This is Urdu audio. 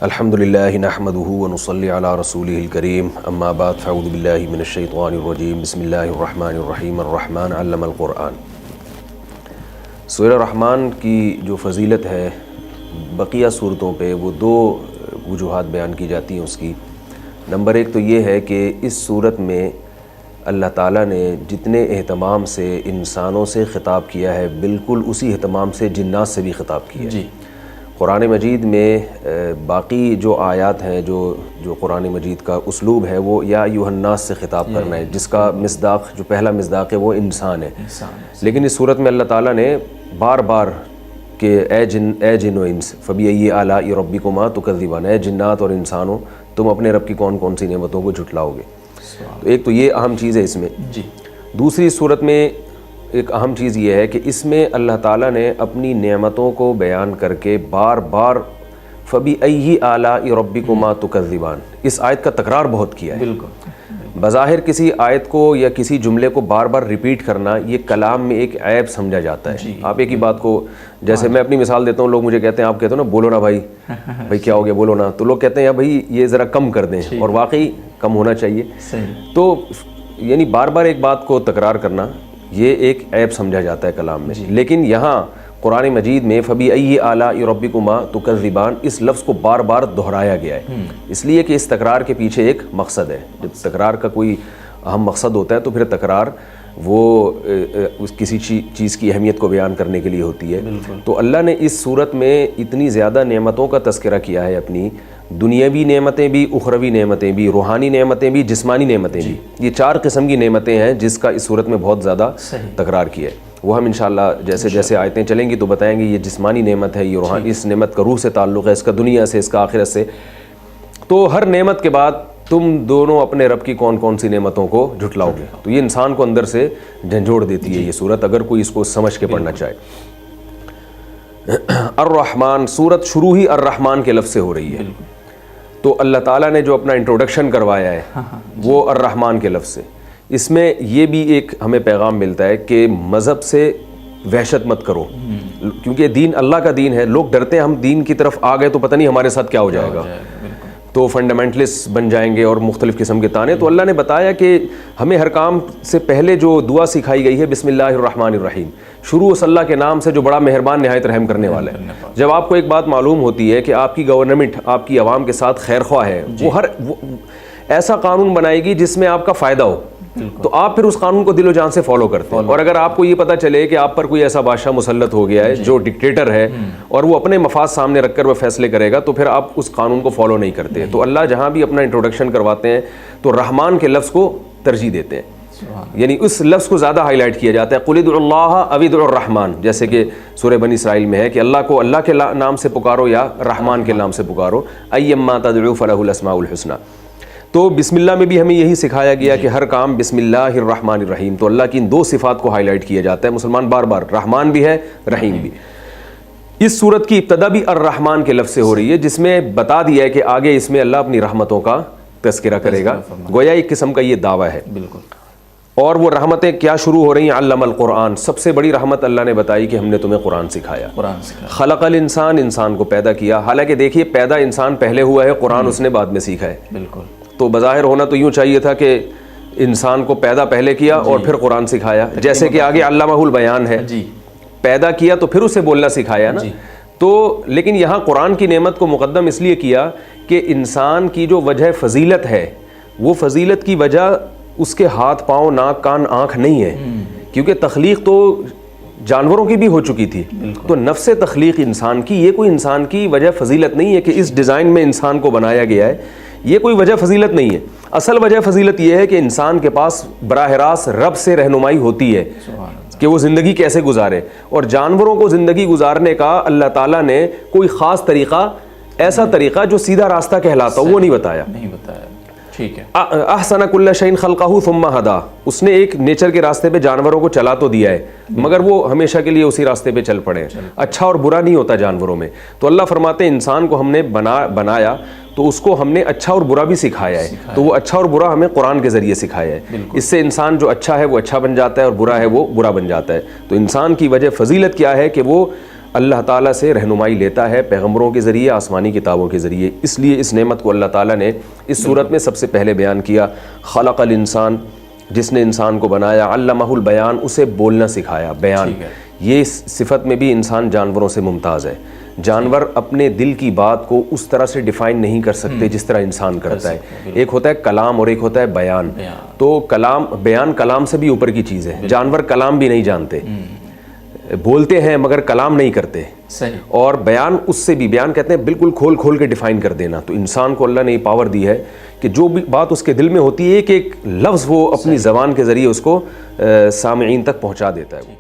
الحمدللہ نحمدہ ونصلی علی رسولہ الکریم اما بعد فاعوذ باللہ من الشیطان الرجیم بسم اللہ الرحمن الرحیم الرحمن علم القرآن۔ سورہ رحمان کی جو فضیلت ہے بقیہ صورتوں پہ وہ دو وجوہات بیان کی جاتی ہیں اس کی۔ نمبر ایک تو یہ ہے کہ اس صورت میں اللہ تعالیٰ نے جتنے اہتمام سے انسانوں سے خطاب کیا ہے بالکل اسی اہتمام سے جنات سے بھی خطاب کیا ہے۔ جی قرآن مجید میں باقی جو آیات ہیں جو قرآن مجید کا اسلوب ہے وہ یا ایھا الناس سے خطاب کرنا ہے، جس کا مصداق جو پہلا مصداق ہے وہ انسان ہے، لیکن اس صورت میں اللہ تعالیٰ نے بار بار کہ اے جن و انس فبأي آلاء ربكما تكذبان، اے جنات اور انسانوں تم اپنے رب کی کون کون سی نعمتوں کو جھٹلاؤ گے۔ تو ایک تو یہ اہم چیز ہے اس میں۔ دوسری صورت میں ایک اہم چیز یہ ہے کہ اس میں اللہ تعالیٰ نے اپنی نعمتوں کو بیان کر کے بار بار فبأي آلاء ربكما تكذبان اس آیت کا تکرار بہت کیا ہے۔ بالکل بظاہر کسی آیت کو یا کسی جملے کو بار بار ریپیٹ کرنا یہ کلام میں ایک عیب سمجھا جاتا ہے۔ آپ ایک ہی بات کو، جیسے میں اپنی مثال دیتا ہوں، لوگ مجھے کہتے ہیں آپ کہتے ہو نا بولو نا بھائی کیا ہو گیا بولو نا، تو لوگ کہتے ہیں یا بھائی یہ ذرا کم کر دیں، اور واقعی کم ہونا چاہیے۔ تو یعنی بار بار ایک بات کو تکرار کرنا یہ ایک عیب سمجھا جاتا ہے کلام میں، لیکن یہاں قرآن مجید میں فبأي آلاء ربكما تكذبان اس لفظ کو بار بار دہرایا گیا ہے، اس لیے کہ اس تکرار کے پیچھے ایک مقصد ہے۔ جب تکرار کا کوئی اہم مقصد ہوتا ہے تو پھر تکرار وہ کسی چیز کی اہمیت کو بیان کرنے کے لیے ہوتی ہے۔ تو اللہ نے اس صورت میں اتنی زیادہ نعمتوں کا تذکرہ کیا ہے، اپنی دنیاوی نعمتیں بھی، اخروی نعمتیں بھی، روحانی نعمتیں بھی، جسمانی نعمتیں بھی، یہ 4 قسم کی نعمتیں ہیں جس کا اس صورت میں بہت زیادہ تکرار کیا ہے۔ وہ ہم انشاءاللہ جیسے جیسے آیتیں چلیں گی تو بتائیں گے یہ جسمانی نعمت ہے، یہ روحانی، اس نعمت کا روح سے تعلق ہے، اس کا دنیا سے، اس کا آخرت سے۔ تو ہر نعمت کے بعد تم دونوں اپنے رب کی کون کون سی نعمتوں کو جھٹلاؤ گے، تو یہ انسان کو اندر سے جھنجھوڑ دیتی ہے یہ صورت، اگر کوئی اس کو سمجھ کے پڑھنا چاہے۔ الرحمن، صورت شروع ہی الرحمن کے لفظ سے ہو رہی ہے، تو اللہ تعالیٰ نے جو اپنا انٹروڈکشن کروایا ہے وہ الرحمن کے لفظ سے۔ اس میں یہ بھی ایک ہمیں پیغام ملتا ہے کہ مذہب سے وحشت مت کرو، کیونکہ دین اللہ کا دین ہے۔ لوگ ڈرتے ہیں ہم دین کی طرف آ گئے تو پتہ نہیں ہمارے ساتھ کیا ہو جائے گا، تو فنڈامنٹلسٹ بن جائیں گے اور مختلف قسم کے تانے۔ تو اللہ نے بتایا کہ ہمیں ہر کام سے پہلے جو دعا سکھائی گئی ہے بسم اللہ الرحمن الرحیم، شروع اس اللہ کے نام سے جو بڑا مہربان نہایت رحم کرنے والا ہے۔ جب آپ کو ایک بات معلوم ہوتی ہے کہ آپ کی گورنمنٹ آپ کی عوام کے ساتھ خیر خواہ ہے، وہ ایسا قانون بنائے گی جس میں آپ کا فائدہ ہو، تو آپ پھر اس قانون کو دل و جان سے فالو کرتے ہیں۔ اور اگر آپ کو یہ پتہ چلے کہ آپ پر کوئی ایسا بادشاہ مسلط ہو گیا ہے جو ڈکٹیٹر ہے اور وہ اپنے مفاد سامنے رکھ کر وہ فیصلے کرے گا، تو پھر آپ اس قانون کو فالو نہیں کرتے۔ تو اللہ جہاں بھی اپنا انٹروڈکشن کرواتے ہیں تو رحمان کے لفظ کو ترجیح دیتے ہیں، یعنی اس لفظ کو زیادہ ہائی لائٹ کیا جاتا ہے۔ قل ادعوا اللہ او ادعوا الرحمن، جیسے کہ سورہ بنی اسرائیل میں ہے کہ اللہ کو اللہ کے نام سے پکارو یا رحمان کے نام سے پکارو، ایما تدعوا فلہ الاسماء الحسنی۔ تو بسم اللہ میں بھی ہمیں یہی سکھایا گیا کہ ہر کام بسم اللہ الرحمن الرحیم، تو اللہ کی ان 2 صفات کو ہائی لائٹ کیا جاتا ہے۔ مسلمان بار بار رحمان بھی ہے رحیم بھی۔ اس صورت کی ابتدا بھی الرحمن کے لفظ سے ہو رہی ہے، جس میں بتا دیا ہے کہ آگے اس میں اللہ اپنی رحمتوں کا تذکرہ کرے گا، گویا ایک قسم کا یہ دعویٰ ہے۔ بالکل۔ اور وہ رحمتیں کیا شروع ہو رہی ہیں؟ علم القرآن، سب سے بڑی رحمت اللہ نے بتائی کہ ہم نے تمہیں قرآن سکھایا۔ خلق الانسان، انسان کو پیدا کیا۔ حالانکہ دیکھیے پیدا انسان پہلے ہوا ہے، قرآن اس نے بعد میں سیکھا ہے۔ بالکل۔ تو بظاہر ہونا تو یوں چاہیے تھا کہ انسان کو پیدا پہلے کیا اور پھر قرآن سکھایا، جیسے کہ آگے علمہ البیان ہے، پیدا کیا تو پھر اسے بولنا سکھایا نا۔ تو لیکن یہاں قرآن کی نعمت کو مقدم اس لیے کیا کہ انسان کی جو وجہ فضیلت ہے وہ فضیلت کی وجہ اس کے ہاتھ پاؤں ناک کان آنکھ نہیں ہے، کیونکہ تخلیق تو جانوروں کی بھی ہو چکی تھی، تو نفس تخلیق انسان کی یہ کوئی انسان کی وجہ فضیلت نہیں ہے کہ اس ڈیزائن میں انسان کو بنایا گیا ہے، یہ کوئی وجہ فضیلت نہیں ہے۔ اصل وجہ فضیلت یہ ہے کہ انسان کے پاس براہ راست رب سے رہنمائی ہوتی ہے کہ وہ زندگی کیسے گزارے، اور جانوروں کو زندگی گزارنے کا اللہ تعالیٰ نے کوئی خاص طریقہ، ایسا طریقہ جو سیدھا راستہ کہلاتا وہ نہیں بتایا۔ ٹھیک ہے۔ احسن کل شیء خلقہ ثم ہدی، اس نے ایک نیچر کے راستے پہ جانوروں کو چلا تو دیا ہے مگر وہ ہمیشہ کے لیے اسی راستے پہ چل پڑے ہیں۔ اچھا اور برا نہیں ہوتا جانوروں میں، تو اللہ فرماتے ہیں انسان کو ہم نے بنایا تو اس کو ہم نے اچھا اور برا بھی سکھایا ہے، تو وہ اچھا اور برا ہمیں قرآن کے ذریعے سکھایا ہے۔ اس سے انسان جو اچھا ہے وہ اچھا بن جاتا ہے اور برا ہے وہ برا بن جاتا ہے۔ تو انسان کی وجہ فضیلت کیا ہے کہ وہ اللہ تعالیٰ سے رہنمائی لیتا ہے پیغمبروں کے ذریعے، آسمانی کتابوں کے ذریعے. اس لیے اس نعمت کو اللہ تعالیٰ نے اس صورت میں سب سے پہلے بیان کیا. خلق الانسان، جس نے انسان کو بنایا، علمہ البیان، اسے بولنا سکھایا. بیان، یہ صفت میں بھی انسان جانوروں سے ممتاز ہے. جانور اپنے دل کی بات کو اس طرح سے ڈیفائن نہیں کر سکتے جس طرح انسان کرتا ہے. ایک ہوتا ہے کلام اور ایک ہوتا ہے بیان. تو بیان کلام سے بھی اوپر کی چیز ہے. جانور کلام بھی نہیں جانتے، بولتے ہیں مگر کلام نہیں کرتے. اور بیان اس سے بھی، بیان کہتے ہیں بالکل کھول کھول کے ڈیفائن کر دینا. تو انسان کو اللہ نے یہ پاور دی ہے کہ جو بھی بات اس کے دل میں ہوتی ہے ایک ایک لفظ وہ اپنی زبان کے ذریعے اس کو سامعین تک پہنچا دیتا ہے.